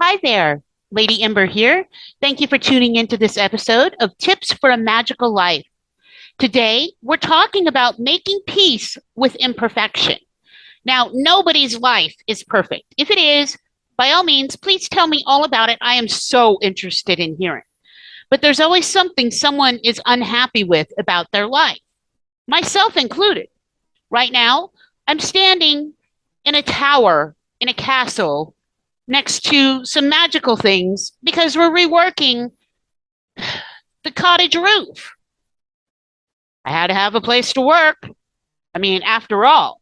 Hi there, Lady Ember here. Thank you for tuning into this episode of Tips for a Magical Life. Today, we're talking about making peace with imperfection. Now, nobody's life is perfect. If it is, by all means, please tell me all about it. I am so interested in hearing. But there's always something someone is unhappy with about their life, myself included. Right now, I'm standing in a tower in a castle next to some magical things because we're reworking the cottage roof. I had to have a place to work. I mean, after all,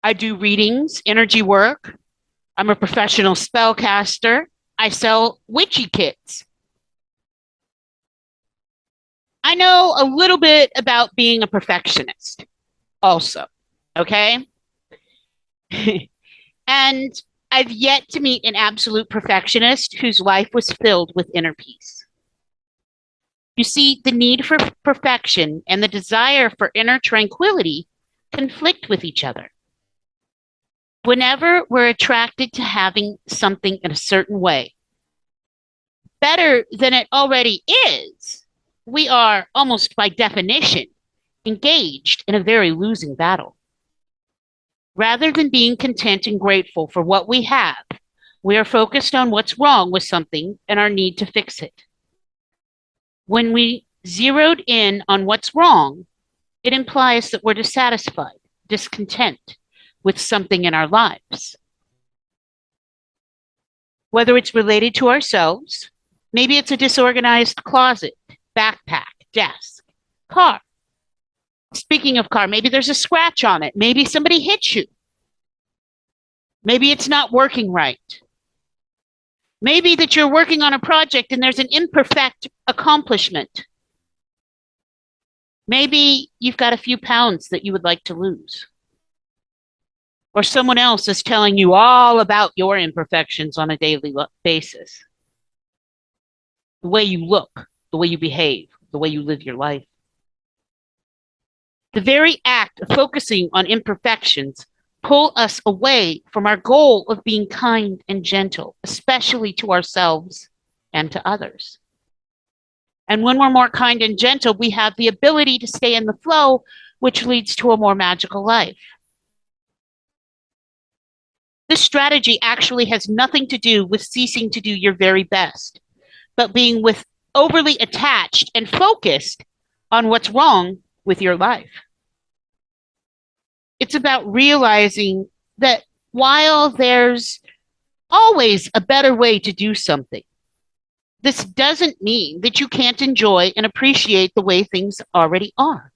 I do readings, energy work. I'm a professional spellcaster. I sell witchy kits. I know a little bit about being a perfectionist also. Okay. And I've yet to meet an absolute perfectionist whose life was filled with inner peace. You see, the need for perfection and the desire for inner tranquility conflict with each other. Whenever we're attracted to having something in a certain way, better than it already is, we are almost by definition engaged in a very losing battle. Rather than being content and grateful for what we have, we are focused on what's wrong with something and our need to fix it. When we zeroed in on what's wrong, it implies that we're dissatisfied, discontent with something in our lives. Whether it's related to ourselves, maybe it's a disorganized closet, backpack, desk, car. Speaking of car, maybe there's a scratch on it. Maybe somebody hit you. Maybe it's not working right. Maybe that you're working on a project and there's an imperfect accomplishment. Maybe you've got a few pounds that you would like to lose. Or someone else is telling you all about your imperfections on a daily basis. The way you look, the way you behave, the way you live your life. The very act of focusing on imperfections pull us away from our goal of being kind and gentle, especially to ourselves and to others. And when we're more kind and gentle, we have the ability to stay in the flow, which leads to a more magical life. This strategy actually has nothing to do with ceasing to do your very best, but being with overly attached and focused on what's wrong with your life. It's about realizing that while there's always a better way to do something, this doesn't mean that you can't enjoy and appreciate the way things already are.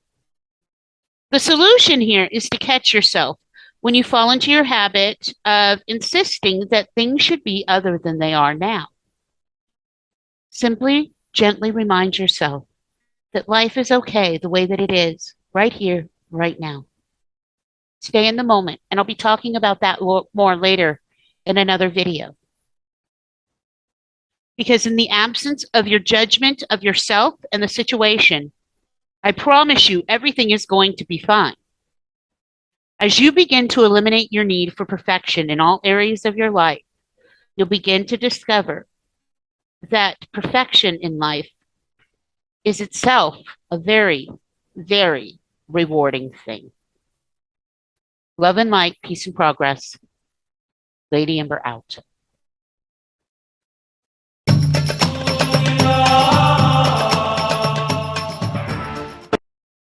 The solution here is to catch yourself when you fall into your habit of insisting that things should be other than they are now. Simply, gently remind yourself that life is okay the way that it is, right here, right now. Stay in the moment, and I'll be talking about that more later in another video. Because in the absence of your judgment of yourself and the situation, I promise you everything is going to be fine. As you begin to eliminate your need for perfection in all areas of your life, you'll begin to discover that perfection in life is itself a very, very rewarding thing. Love and light, peace and progress. Lady Ember out.